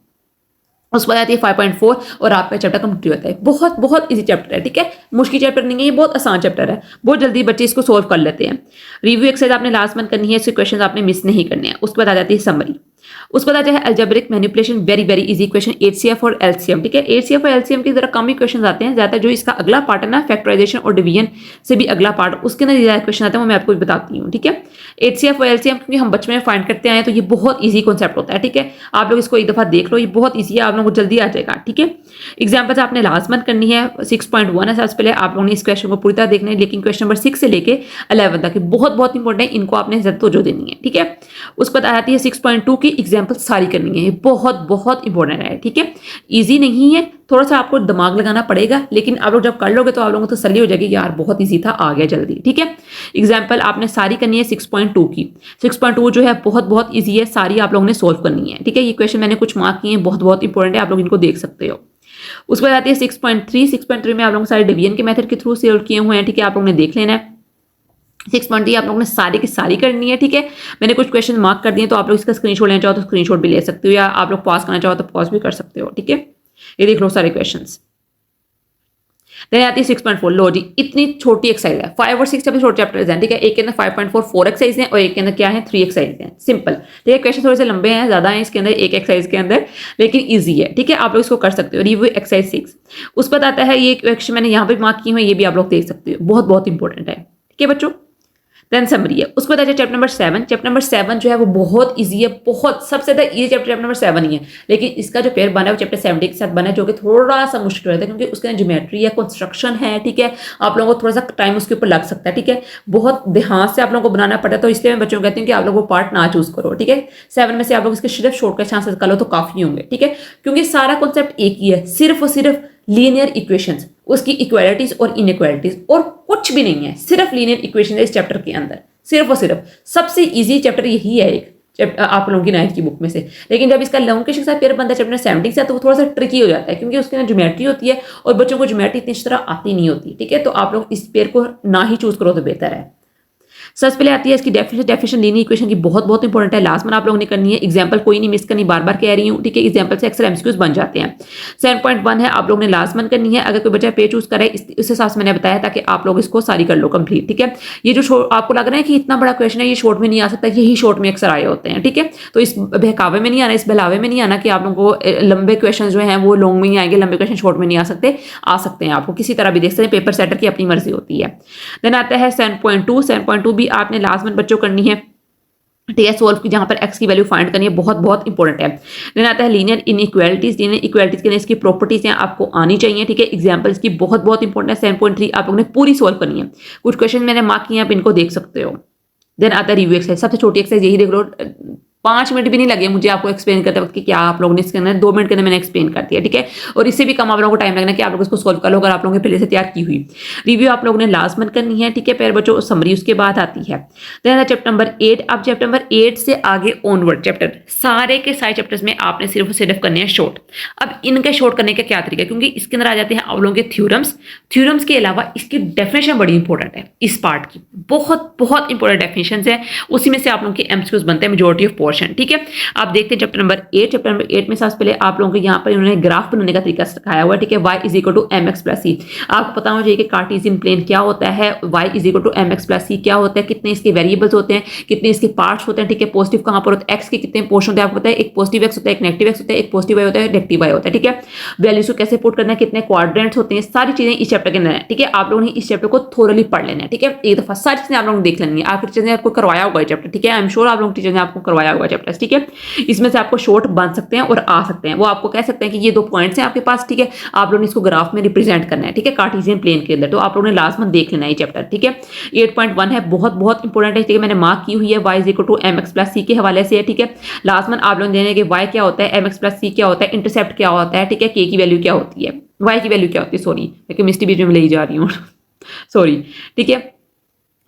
उसके बाद आती है 5.4 और आपका चैप्टर कंप्लीट होता है। बहुत बहुत इजी चैप्टर है, ठीक है, मुश्किल चैप्टर नहीं है, ये बहुत आसान चैप्टर है, बहुत जल्दी बच्चे इसको सोल्व कर लेते हैं। रिव्यू एक्सरसाइज आपने लास्ट मंथ करनी है, इसके क्वेश्चन आपने मिस नहीं करने हैं। उसके बाद आ जाती है समरी, उसके बाद आता है algebraic manipulation, very very easy question, HCF और एलसीएम, ठीक है। एचसीएफ और एलसीएम की जरा कम ही क्वेश्चन आते हैं, ज्यादा जो इसका अगला पार्ट है ना फैक्टराइजेशन और डिवीजन से भी अगला पार्ट, उसके अंदर ज्यादा क्वेश्चन आते हैं, वो मैं आपको बताती हूँ, ठीक है। एचसीएफ और एलसीएम क्योंकि हम बचपन में फाइंड करते आए तो ये बहुत ईजी कॉन्सेप्ट होता है, ठीक है। आप लोग इसको एक दफा देख लो, ये बहुत ईजी है, आप लोगों को जल्दी आ जाएगा, ठीक है। एग्जाम्पल्स आपने लास्ट मंथ करनी है, 6.1 है, सबसे पहले आप लोगों ने इस क्वेश्चन को पूरी तरह देखना है, लेकिन क्वेश्चन नंबर 6 से लेके 11 तक बहुत बहुत इंपॉर्टेंट है, इनको आपने ज्यादा तवज्जो देनी है, ठीक है। उसके बाद आती है 6.2 की एग्जाम्पल सारी करनी है, ये बहुत बहुत इंपॉर्टेंट है, ठीक है। ईजी नहीं है, थोड़ा सा आपको दिमाग लगाना पड़ेगा, लेकिन आप लोग जब कर लोगे तो आप लोगों को तसल्ली हो जाएगी, यार बहुत ईजी था, आ गया जल्दी, ठीक है। एग्जाम्पल आपने सारी करनी है 6.2 की, 6.2 जो है बहुत बहुत ईजी है, सारी आप लोगों ने सोल्व करनी है, ठीक है। ये क्वेश्चन मैंने कुछ मार्क किए हैं, बहुत बहुत इंपॉर्टेंट है, आप लोग इनको देख सकते हो। उसके बाद आती है 6.3, 6.3 में आप लोगों ने सारे डिवीजन के मेथड के थ्रू सोल्व किए हुए हैं, ठीक है, आप लोगों ने देख लेना है। 6.3 आप लोगों ने सारी की सारी करनी है, ठीक है। मैंने कुछ क्वेश्चन मार्क कर दिए, तो आप लोग इसका स्क्रीनशॉट लेना चाहो तो स्क्रीनशॉट भी ले सकते हो, या आप लोग पॉज करना चाहो तो पॉज भी कर सकते हो, ठीक है। ये देख लो सारे क्वेश्चंस। देन आती है 6.4, लो जी इतनी छोटी एक्सरसाइज है, 5 और 6 छोटे चैप्टर्स हैं, ठीक है। एक के अंदर 5.4 4 एक्सरसाइज हैं और एक के अंदर क्या है 3 एक्सरसाइज हैं, सिंपल, ठीक है। क्वेश्चन थोड़े से लंबे हैं, ज्यादा हैं इसके अंदर एक एक्सरसाइज के अंदर, लेकिन ईजी है, ठीक है, आप लोग इसको कर सकते हो। रिव्यू एक्सरसाइज 6, उस पर आता है ये क्वेश्चन मैंने यहाँ पे मार्क किए हुए, ये भी आप लोग देख सकते हो, बहुत बहुत इंपॉर्टेंट है, ठीक है बच्चों। देन समरी है, उसके बाद चैप्टर नंबर 7, चैप्टर नंबर 7 जो है वो बहुत इजी है, बहुत सबसे ज्यादा इजी चैप्टर नंबर 7 ही है, लेकिन इसका जो पेयर बना है वो चैप्टर 70 के साथ बना है, जो कि थोड़ा सा मुश्किल रहता है, क्योंकि उसके अंदर ज्योमेट्री है, कंस्ट्रक्शन है, ठीक है। आप लोगों को थोड़ा सा टाइम उसके ऊपर लग सकता है, ठीक है, बहुत ध्यान से आप लोगों को बनाना पड़ता है, तो इसलिए मैं बच्चों को कहती हूँ कि आप लोग वो पार्ट ना चूज करो, ठीक है। 7 में से आप लोग इसके सिर्फ शॉर्ट का चांसेस कर लो तो काफी होंगे, ठीक है, क्योंकि सारा कॉन्सेप्ट एक ही है, सिर्फ और सिर्फ लीनियर इक्वेशंस, उसकी इक्वालिटीज और इनइक्वालिटीज, और कुछ भी नहीं है, सिर्फ लीनियर इक्वेशन है इस चैप्टर के अंदर, सिर्फ और सिर्फ सबसे इजी चैप्टर यही है एक आप लोगों की 9th की बुक में से। लेकिन जब इसका लॉन्ग क्वेश्चन का पेयर बनता है चैप्टर 70 से, तो वो थोड़ा सा ट्रिकी हो जाता है, क्योंकि उसके अंदर ज्योमेट्री होती है और बच्चों को ज्योमेट्री इतनी तरह आती नहीं होती, ठीक है। तो आप लोग इस पेयर को ना ही चूज करो तो बेहतर है। सबसे पहले आती है इसकी डेफिनेशन लीनियर इक्वेशन की, बहुत बहुत इंपॉर्टेंट है, लास्ट में आप लोगों ने करनी है। एग्जांपल कोई नहीं मिस करनी, बार बार कह रही हूँ, ठीक है। एग्जांपल से अक्सर एमसीक्यूज बन जाते हैं। 7.1 है, आप लोगों ने लास्ट में करनी है। अगर कोई बच्चा पे चूज करे इस हिसाब से मैंने बताया, ताकि आप लोग इसको सारी कर लो कंप्लीट, ठीक है। ये जो आपको लग रहा है कि इतना बड़ा क्वेश्चन है, ये शॉर्ट में नहीं आ सकता, यही शॉर्ट में अक्सर आए होते हैं, ठीक है। तो इस बहकावे में नहीं आना, इस बहलावे में नहीं आना कि आप लोगों को लंबे क्वेश्चन जो हैं वो लॉन्ग में ही आएंगे, लंबे क्वेश्चन शॉर्ट में नहीं आ सकते हैं, आपको किसी तरह भी देख सकते हैं, पेपर सेटर की अपनी मर्जी होती है। देन आता है 7.2, 7.2 भी आपने लास्ट में बच्चों करनी है, ठीक है, सोल्व की, जहां पर x की वैल्यू फाइंड करनी है, बहुत बहुत इंपॉर्टेंट है। देन आता है लीनियर इनइक्वालिटीज, लीनियर इक्वालिटीज के लिए इसकी प्रॉपर्टीज हैं आपको आनी चाहिए, ठीक है। एग्जांपल्स की बहुत बहुत इंपॉर्टेंट है। 7.3 आप लोगों ने पूरी सोल्व करनी है, कुछ क्वेश्चन मैंने मार्क किए हैं, आप इनको देख सकते हो। देन आता है रिव्यू एक्सरसाइज, सबसे छोटी एक्सरसाइज यही देख लो, 5 मिनट भी नहीं लगे मुझे आपको एक्सप्लेन करते वक्त कि क्या आप लोगों ने इसके अंदर 2 मिनट के अंदर मैंने एक्सप्लेन कर दिया, ठीक है। और इससे भी कम आप लोगों को टाइम लगना कि आप लोग इसको सोल्व कर लो, अगर आप लोगों ने पहले से तैयार की हुई। रिव्यू आप लोगों ने लास्ट मंथ करनी है, ठीक है। प्यारे बच्चों समरी उसके बाद आती है। देन चैप्टर नंबर 8, अब चैप्टर नंबर 8 से आगे ऑनवर्ड चैप्टर सारे के सारे चैप्टर्स में आपने सिर्फ करने हैं शॉर्ट। अब इनके शॉर्ट करने का क्या तरीका है, क्योंकि इसके अंदर आ जाते हैं आप लोगों के थ्योरम्स के अलावा इसकी डेफिनेशन बड़ी इंपॉर्टेंट है, इस पार्ट की बहुत बहुत इंपॉर्टेंट डेफिनेशन है, उसी में से आप लोगों के एमसीक्यूज बनते हैं मेजॉरिटी ऑफ पोर्शन, ठीक है। आप देखते हैं चैप्टर नंबर 8, चैप्टर नंबर 8 में सबसे पहले आप लोगों को यहाँ पर इन्होंने ग्राफ बनाने का तरीका सिखाया हुआ है, ठीक है। y is equal to m x plus c, आपको पता होना चाहिए कि कार्टेशियन प्लेन क्या होता है, y is equal to m x plus c क्या होता है, कितने इसके वेरिएबल्स होते हैं, कितने इसके पार्ट्स होते हैं, ठीक है। पॉजिटिव कहाँ पर होता है, x के कितने पोर्शन होते हैं आपको पता है, एक पॉजिटिव x होता है, एक नेगेटिव x होता है, एक पॉजिटिव y होता है, नेगेटिव y होता है, ठीक है। वैल्यूज को कैसे पुट करना है, कितने क्वाड्रेंट्स होते हैं, सारी चीजें इस चैप्टर के अंदर है, ठीक है। आप लोगों ने इस चैप्टर को थोरली पढ़ लेना है, ठीक है। एक दफा सारी चीजें आप लोगों ने देख लेनी है, आपके टीचर ने आपको करवाया होगा चैप्टर, ठीक है। आई एम श्योर आप लोगों के टीचर ने आपको करवाया होगा चैप्टर, ठीक है। इसमें से आपको शॉर्ट बन सकते हैं और आ सकते हैं, वो आपको कह सकते हैं कि ये 2 पॉइंट्स हैं आपके पास, ठीक है। आप लोगों ने इसको ग्राफ में रिप्रेजेंट करना है, ठीक है, कार्टेशियन प्लेन के अंदर, तो आप लोगों ने लास्ट में देख लेना है चैप्टर, ठीक है। 8.1 है, बहुत बहुत इंपॉर्टेंट है, ठीक है। मैंने मार्क की हुई है, y is equal to m x plus c के हवाले से है, ठीक है। लास्ट में आप लोग देने कि y क्या होता है, एम एक्स प्लस सी क्या होता है, इंटरसेप्ट क्या होता है, ठीक है, k की वैल्यू क्या होती है, y की वैल्यू क्या होती है, सॉरी मैं केमिस्ट्री बीच में ले जा रही हूँ सॉरी, ठीक है।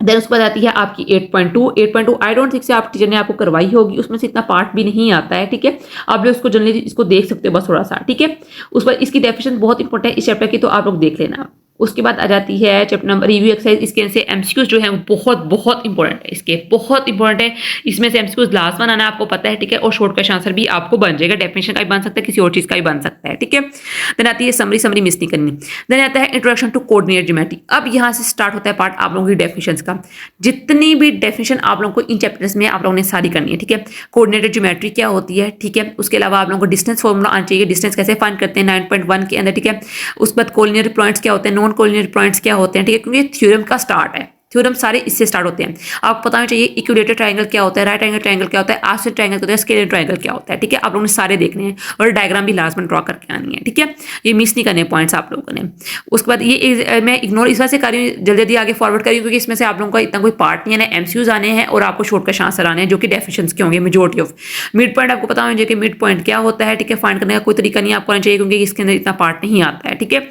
देन उसके बाद आती है आपकी 8.2 आई डोंट थिंक से आप टीचर ने आपको करवाई होगी, उसमें से इतना पार्ट भी नहीं आता है, ठीक है। आप लोग इसको जनरली इसको देख सकते हो बस थोड़ा सा, ठीक है। उस पर इसकी डेफिनेशन बहुत इंपॉर्टेंट है इस चैप्टर की, तो आप लोग देख लेना। उसके बाद आ जाती है चैप्टर नंबर रिव्यू एक्सरसाइज। इसके से एमसीक्यूज जो है वो बहुत बहुत इंपॉर्टेंट है, इसके बहुत इंपॉर्टेंट है। इसमें से एमसीक्यूज लास्ट वन आना आपको पता है, ठीक है, और शॉर्ट क्वेश्चन आंसर भी आपको बन जाएगा, डेफिनेशन का भी बन सकता है, किसी और चीज का भी बन सकता है, ठीक है। देन आती है समरी, समरी मिस नहीं करनी। देन आता है इंट्रोडक्शन टू कोऑर्डिनेट ज्योमेट्री। अब यहाँ से स्टार्ट होता है पार्ट आप लोगों की डेफिनेशन का। जितनी भी डेफिनेशन आप लोगों को इन चैप्टर्स में आप लोगों ने सारी करनी है, ठीक है। कोऑर्डिनेटेड ज्योमेट्री क्या होती है, ठीक है। उसके अलावा आप लोगों को डिस्टेंस फॉर्मूला आना चाहिए, डिस्टेंस कैसे फाइंड करते हैं 9.1 के अंदर, ठीक है। उसके बाद कोलिनियर पॉइंट्स क्या होते हैं, नॉन कोलिनियर पॉइंट्स क्या होते हैं, ठीक है, क्योंकि थ्योरम का स्टार्ट है, थ्योरम सारे इससे स्टार्ट होते हैं। आपको पता होना चाहिए इक्विलेटरल ट्रायंगल क्या होता है, राइट एंगल ट्रायंगल क्या होता है, आर्क ट्रायंगल क्या होता है, स्केलर ट्रायंगल क्या होता है, ठीक है। आप लोगों ने सारे देखने हैं और डायग्राम भी लास्ट में ड्रॉ करके आनी है, ठीक है। ये मिस नहीं करने पॉइंट्स आप लोगों ने। उसके बाद ये मैं इग्नोर इस वजह से कर रही हूँ, जल्दी जल्दी आगे फॉरवर्ड करी, क्योंकि इसमें से आप लोगों का इतना कोई पार्ट नहीं है ना, एमसीक्यूज आने हैं और आपको शॉर्ट क्वेश्चन आंसर आने हैं जो कि डेफिनेशंस के होंगे मेजॉरिटी ऑफ। मिड पॉइंट आपको पता होना चाहिए कि मिड पॉइंट क्या होता है, ठीक है। फाइंड करने का कोई तरीका नहीं आपको आना चाहिए, क्योंकि इसके अंदर इतना पार्ट नहीं आता है, ठीक है।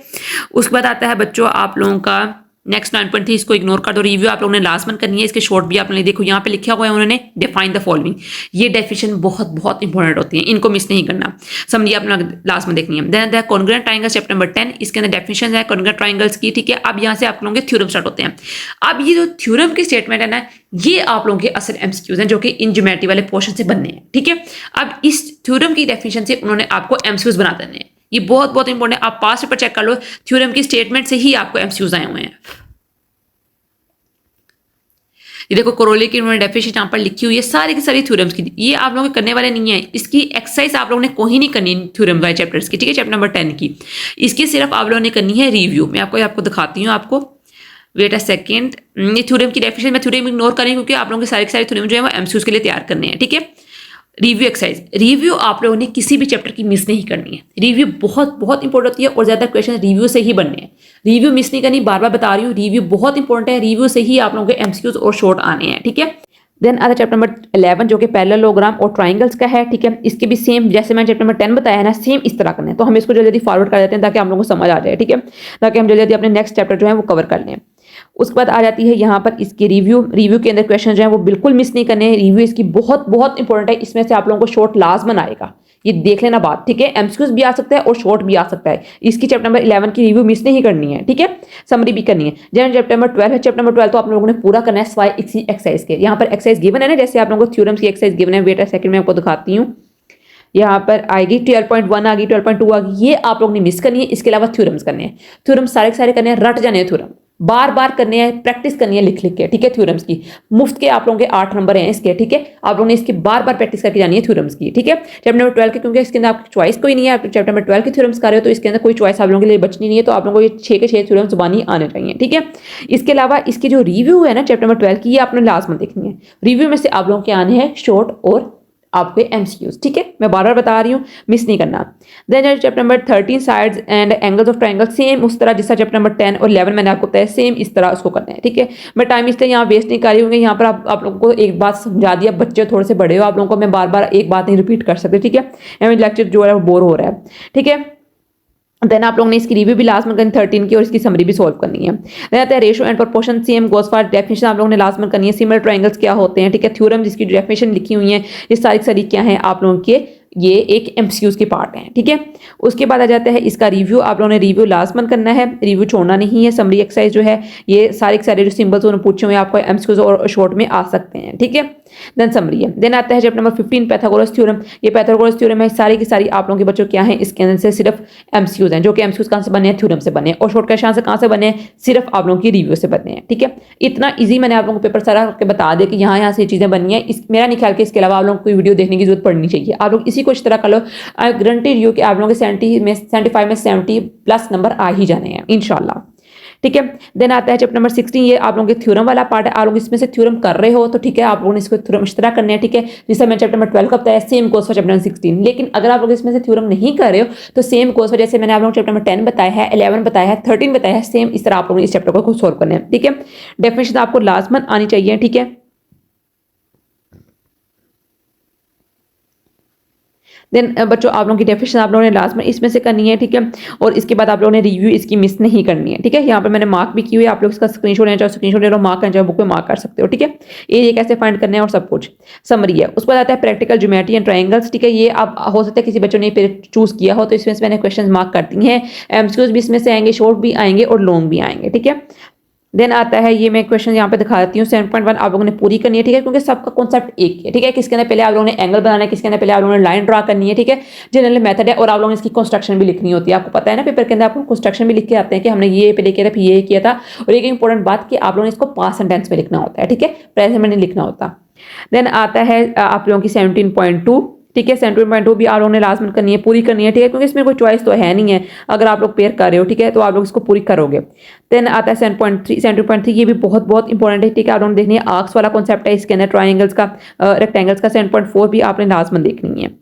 उसके बाद आता है बच्चों आप लोगों का नेक्स्ट 9.3, इसको इग्नोर कर दो। रिव्यू आप लोगों ने लास्ट में करनी है, इसके शॉर्ट भी आप लोगों ने देखो यहाँ पे लिखा हुआ है उन्होंने, डिफाइन द फॉलोइंग। ये डेफिनेशन बहुत बहुत इंपॉर्टेंट होती है, इनको मिस नहीं करना, समझिए आप लोग लास्ट में देखनी है। Then the congruent triangle chapter number 10, इसके अंदर डेफिनेशन है कॉन्ग्रुएंट ट्रायंगल्स की, ठीक है। अब यहाँ से आप लोगों के थ्योरम स्टार्ट होते हैं। अब ये जो थ्योरम की स्टेटमेंट है ना, ये आप लोगों के असल एमसीक्यूज हैं जो कि इन ज्योमेट्री वाले पोर्शन से बनने हैं, ठीक है। अब इस थ्योरम की डेफिनेशन से उन्होंने आपको एमसीक्यूज बना देने हैं, ये बहुत बहुत इंपॉर्टेंट है। आप पास पेपर चेक कर लो, थ्योरम की स्टेटमेंट से ही आपको एमसीक्यूज आए हुए हैं। ये देखो कोरोले की उन्होंने डेफिनेशन यहाँ पर लिखी हुई है सारी की सारी थ्योरम्स की, ये आप लोगों के करने वाले नहीं है। इसकी एक्सरसाइज आप लोगों ने कोई नहीं करनी थ्योरम वाले चैप्टर्स की, ठीक है, चैप्टर नंबर 10 की। इसकी सिर्फ आप लोगों ने करनी है रिव्यू। मैं आपको दिखाती हूँ, आपको वेट अ सेकेंड। ये थ्योरम की डेफिनेशन मैं थ्योरम इग्नोर करें, क्योंकि आप लोगों के सारे थ्योरम जो है वो एमसीक्यूज के लिए तैयार करने हैं, ठीक है। रिव्यू एक्सरसाइज, रिव्यू आप लोगों ने किसी भी चैप्टर की मिस नहीं करनी है। रिव्यू बहुत बहुत इंपॉर्टेंट होती है और ज्यादा क्वेश्चन रिव्यू से ही बनने हैं। रिव्यू मिस नहीं करनी, बार बार बता रही हूँ, रिव्यू बहुत इंपॉर्टेंट है, रिव्यू से ही आप लोगों के एमसीक्यूज और शॉर्ट आने हैं, ठीक है। देन आता चैप्टर नंबर 11 जो कि पैरेललोग्राम और ट्राइंगल्स का है, ठीक है। इसके भी सेम जैसे मैंने चैप्टर नंबर 10 बताया है ना, सेम इस तरह करना है। तो हम इसको जल्दी जल्दी फॉरवर्ड कर देते हैं ताकि हम लोगों को समझ आ जाए, ठीक है, ताकि हम जल्दी जल्दी अपने नेक्स्ट चैप्टर जो है वो कवर कर लें। उसके बाद आ जाती है यहाँ पर इसकी रिव्यू। रिव्यू के अंदर क्वेश्चन जो है वो बिल्कुल मिस नहीं करने हैं, रिव्यू इसकी बहुत बहुत इंपॉर्टेंट है। इसमें से आप लोगों को शॉर्ट लाजमन आएगा, ये देख लेना बात, ठीक है। एमसीक्यूज भी आ सकता है और शॉर्ट भी आ सकता है। इसकी चैप्टर नंबर 11 की रिव्यू मिस नहीं करनी है, ठीक है, समरी भी करनी है। जैसे चैप्टर नंबर 12 है, चैप्टर नंबर 12 तो आप लोगों ने पूरा करना है स्वाय इसी एक्सरसाइज के। यहाँ पर एक्सरसाइज गिवन है ना, जैसे आप लोगों को थ्योरम्स की एक्सरसाइज गिवन है, वेट अ सेकंड में आपको दिखाती हूँ। यहाँ पर आएगी 12.1 आ गई, 12.2 आ गई, ये आप लोग ने मिस करनी है। इसके अलावा थ्योरम्स करने हैं, थ्योरम सारे सारे करने हैं, रट जाने हैं थ्योरम, बार बार करने हैं, प्रैक्टिस करनी है लिख लिख के, ठीक है। थ्योरम्स की मुफ्त के आप लोगों के 8 नंबर हैं इसके, ठीक है। आप लोगों ने इसकी बार बार प्रैक्टिस करके जानी है थ्योरम्स की, ठीक है। चैप्टर नंबर 12 के, क्योंकि इसके अंदर आपकी चॉइस कोई नहीं है, आप चैप्टर नंबर 12 के थ्योरम्स कर रहे हो तो इसके अंदर कोई चॉइस आप लोगों के लिए बचनी नहीं है। तो आप लोगों को ये 6 के 6 थ्योरम्स जुबानी आने चाहिए, ठीक है। इसके अलावा इसकी जो रिव्यू है ना चैप्टर नंबर 12 की, ये आपने लास्ट में देखनी है। रिव्यू में से आप लोगों के आने हैं शॉर्ट और आपके एमसीक्यूज, ठीक है, मैं बार बार बता रही हूँ, मिस नहीं करना। Then chapter number 13 sides and angles of triangle, same उस तरह जिसका चैप्टर नंबर 10 और 11 मैंने आपको बताया, सेम इस तरह उसको करना है, ठीक है। मैं टाइम इसलिए यहाँ वेस्ट नहीं कर रही हूँ, यहाँ पर आप लोगों को एक बात समझा दिया, बच्चे थोड़े से बड़े हो, आप लोगों को मैं बार बार एक बात नहीं रिपीट कर सकती, ठीक है। लेक्चर जो है वो बोर हो रहा है, ठीक है। देन आप लोगों ने इसकी रिव्यू भी लास्ट में करनी 13 की और इसकी समरी भी सॉल्व करनी है। देन आता है ratio and proportion, same goes for definition आप लोगों ने लास्ट में करनी है। सिमिलर ट्रायंगल्स क्या होते हैं, ठीक है। थ्योरम जिसकी डेफिनेशन लिखी हुई है, ये सारी क्या है आप लोगों के, ये एक एमसीक्यूज के पार्ट हैं, ठीक है। उसके बाद आ जाता है इसका रिव्यू, आप लोगों ने रिव्यू लास्ट में करना है, रिव्यू छोड़ना नहीं है। समरी एक्सरसाइज जो है ये सारे जो सिंबल्स उन्होंने पूछे हुए आपको एमसीक्यूज और शॉर्ट में आ सकते हैं, ठीक है। देन समरी है। देन आता है चैप्टर नंबर 15 पैथागोरस थ्योरम। ये पैथागोरस थ्योरम है, सारी की सारी आप लोगों के बच्चों क्या है, इसके अंदर से सिर्फ एमसीक्यूज हैं, जो कि एमसीक्यूज कहाँ से बने हैं, थ्योरम से बने हैं, और शॉर्ट क्वेश्चन से कहाँ से बने हैं, सिर्फ आप लोगों की रिव्यू से बने हैं, ठीक है। इतना ईजी मैंने आप लोगों को पेपर सारा करके बता दिया कि यहाँ से चीजें बननी है। मेरा नहीं ख्याल कि इसके अलावा आप लोगों को कोई वीडियो देखने की जरूरत पड़नी चाहिए। आप लोग इसी को इस तरह कर लो, आई गारंटी यू कि आप लोगों के 75 में 70+ नंबर आ ही जाने हैं इंशाल्लाह, ठीक है। देन आता है चैप्टर नंबर 16, ये आप लोगों के थ्योरम वाला पार्ट है। आप लोग इसमें से थ्योरम कर रहे हो तो ठीक है, आप लोगों ने इसको थ्योरम इस तरह करने हैं, ठीक है, जिससे मैं चैप्टर नंबर 12 का बताया, same course for chapter number 16। लेकिन अगर आप लोग इसमें से थ्योरम नहीं कर रहे हो तो सेम कोर्स फॉर, जैसे मैंने आप लोगों को चैप्टर नंबर 10 बताया है, 11 बताया है, 13 बताया है, सेम इस तरह आप लोगों ने इस चैप्टर को खुद सोल्व करना है, ठीक है। डेफिनेशन आपको लाजमन आनी चाहिए, ठीक है। देन बच्चों आप लोगों की डेफिनेशन आप लोगों ने लास्ट में इसमें से करनी है, ठीक है। और इसके बाद आप लोगों ने रिव्यू इसकी मिस नहीं करनी है, ठीक है। यहाँ पर मैंने मार्क भी की हुई है, आप लोग इसका स्क्रीनशॉट लेना चाहो स्क्रीनशॉट ले लो, मार्क करना चाहो बुक में मार्क कर सकते हो, ठीक है। ये कैसे फाइंड करना है और सब कुछ समरी है। उसके बाद आता है प्रैक्टिकल ज्योमेट्री एंड ट्रायंगल्स, ठीक है। ये आप हो सकता है किसी बच्चों ने चूज किया हो, तो इसमें से मैंने क्वेश्चन मार्क कर दिए हैं। एमसीक्यूज भी इसमें से आएंगे, शॉर्ट भी आएंगे और लॉन्ग भी आएंगे, ठीक है। देन आता है ये मैं क्वेश्चन यहाँ पे दिखा देती हूँ 7.1 आप लोगों ने पूरी करनी है, ठीक है, क्योंकि सबका कॉन्सेप्ट एक है, ठीक है। किसके अंदर पहले आप लोगों ने एंगल बनाना है, किसके अंदर पहले आप लोगों ने लाइन ड्रा करनी है, ठीक है। जनरल मेथड है और आप लोगों ने इसकी कंस्ट्रक्शन भी लिखनी होती है। आपको पता है ना पेपर के अंदर आपको कंस्ट्रक्शन भी लिख के आते हैं कि हमने ये पहले किया था फिर ये किया था। और एक इंपॉर्टेंट बात कि आप लोगों ने इसको पास्ट एंड टेंस में लिखना होता है, ठीक है, प्रेजेंट में नहीं लिखना होता। देन आता है आप लोगों की 17.2, ठीक है। 17.2 भी आप लोगों ने लास्ट में करनी है, पूरी करनी है, ठीक है, क्योंकि इसमें कोई चॉइस तो है नहीं है। अगर आप लोग पेयर कर रहे हो, ठीक है, तो आप लोग इसको पूरी करोगे। देन आता है 7.3 ये भी बहुत बहुत इंपॉर्टेंट है, ठीक है। आप लोगों ने देखनी है आर्क्स वाला कॉन्सेप्ट है इसके अंदर, ट्राइंगल्स का, रेक्टेंगल्स का। 7.4 भी आपने लास्ट में देखनी है,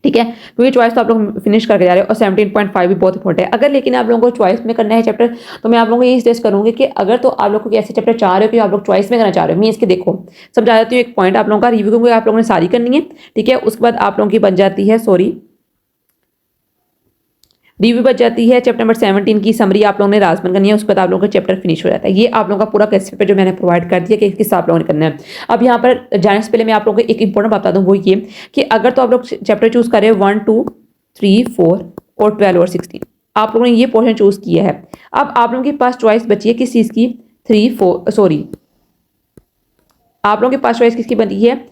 ठीक है, क्योंकि चॉइस तो आप लोग फिनिश करके जा रहे हो। और 17.5 भी बहुत इंपॉर्टेंट है। अगर लेकिन आप लोगों को चॉइस में करना है चैप्टर, तो मैं आप लोगों को यही सजेस्ट करूंगी कि अगर तो आप लोग को ऐसे चैप्टर चाह रहे हो कि आप लोग चॉइस में करना चाह रहे हो, मैं इसके देखो समझा देती हूँ एक पॉइंट आप लोगों का रिव्यू, क्योंकि आप लोगों ने सारी करनी है, ठीक है। उसके बाद आप लोगों की बन जाती है रिव्यू बच जाती है चैप्टर नंबर 17 की समरी आप लोगों ने लास्ट में करनी है। उसके बाद आप लोगों का चैप्टर फिनिश हो जाता है। ये आप लोगों का पूरा क्वेश्चन पेपर जो मैंने प्रोवाइड कर दिया कि किस आप लोगों ने करना है। अब यहाँ पर जाने से पहले मैं आप लोगों को एक इंपॉर्टेंट बता दूँ, वो ये कि अगर तो आप लोग चैप्टर चूज करें 1, 2, 3, 4 और 12 और 16, आप लोगों ने ये पोर्शन चूज किया है। अब आप लोगों के पास चॉइस बची है किस चीज़ की, 3, 4 सॉरी, आप लोगों के पास चॉइस किसकी बनी है,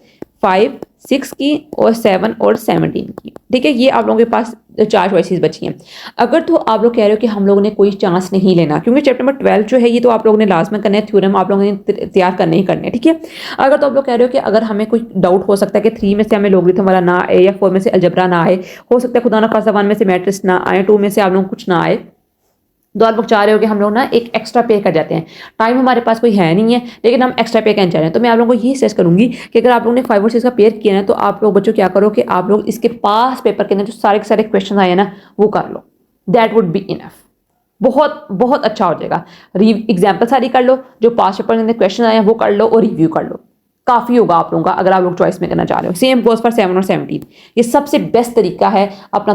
5, 6 की और 7 और 17 की, ठीक है। ये आप लोगों के पास 4 चॉइसेस बची हैं। अगर तो आप लोग कह रहे हो कि हम लोगों ने कोई चांस नहीं लेना, क्योंकि चैप्टर नंबर 12 जो है ये तो आप लोगों ने लास्ट में करना है, थ्योरम आप लोगों ने तैयार करने ही करने हैं, ठीक है। अगर तो आप लोग कह रहे हो कि अगर हमें कोई डाउट हो सकता है कि 3 में से हमें लॉगरिथम वाला ना आए या 4 में से अलजबरा ना आए, हो सकता है खुदा ना खासा 1 में से मैट्रिक्स ना आए, 2 में से आप लोग कुछ ना आए, तो आप लोग चाह रहे हो कि हम लोग ना एक एक्स्ट्रा पे कर जाते हैं। टाइम हमारे पास कोई है नहीं है, लेकिन हम एक्स्ट्रा पे करना चाह रहे हैं, तो मैं आप लोगों को यही सजेस्ट करूंगी कि अगर आप लोगों ने 5 और 6 का पेयर किया है, तो आप लोग बच्चों क्या करो कि आप लोग इसके पास पेपर के अंदर जो सारे के सारे क्वेश्चन आए हैं ना, वो कर लो। That would be enough. बहुत बहुत अच्छा हो जाएगा। एग्जाम्पल सारी कर लो, जो पास पेपर के अंदर क्वेश्चन आए हैं वो कर लो और रिव्यू कर लो, काफ़ी होगा आप लोगों का अगर आप लोग चॉइस में करना चाह रहे हो। सेम गोज फॉर 7 और 17। ये सबसे बेस्ट तरीका है अपना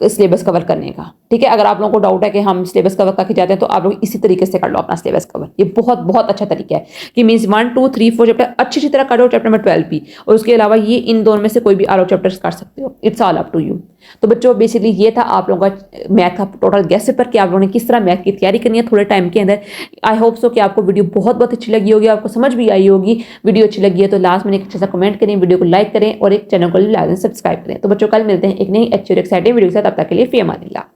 सिलेबस कवर करने का, ठीक है। अगर आप लोगों को डाउट है कि हम सिलेबस कवर करके जाते हैं, तो आप लोग इसी तरीके से कर लो अपना सिलेबस कवर। ये बहुत बहुत अच्छा तरीका है कि मीन्स 1, 2, 3, 4 चैप्टर अच्छी तरह कर लो, चैप्टर नंबर 12 भी, और उसके अलावा ये इन दोनों में से कोई भी आलो चैप्टर्स कर सकते हो। It's all up to you. तो बच्चों बेसिकली ये था आप लोगों का मैथ का टोटल गेस पेपर कि आप लोगों ने किस तरह मैथ की तैयारी करनी है थोड़े टाइम के अंदर। आई होप सो कि आपको वीडियो बहुत बहुत अच्छी लगी होगी, आपको समझ भी आई होगी। वीडियो अच्छी लगी है तो लास्ट में एक अच्छा सा कमेंट करें, वीडियो को लाइक करें और एक चैनल को भी सब्सक्राइब करें। तो बच्चों कल मिलते हैं एक नई अच्छी और एक्साइटिंग वीडियो के साथ। तब तक के लिए फी अमानिल्लाह।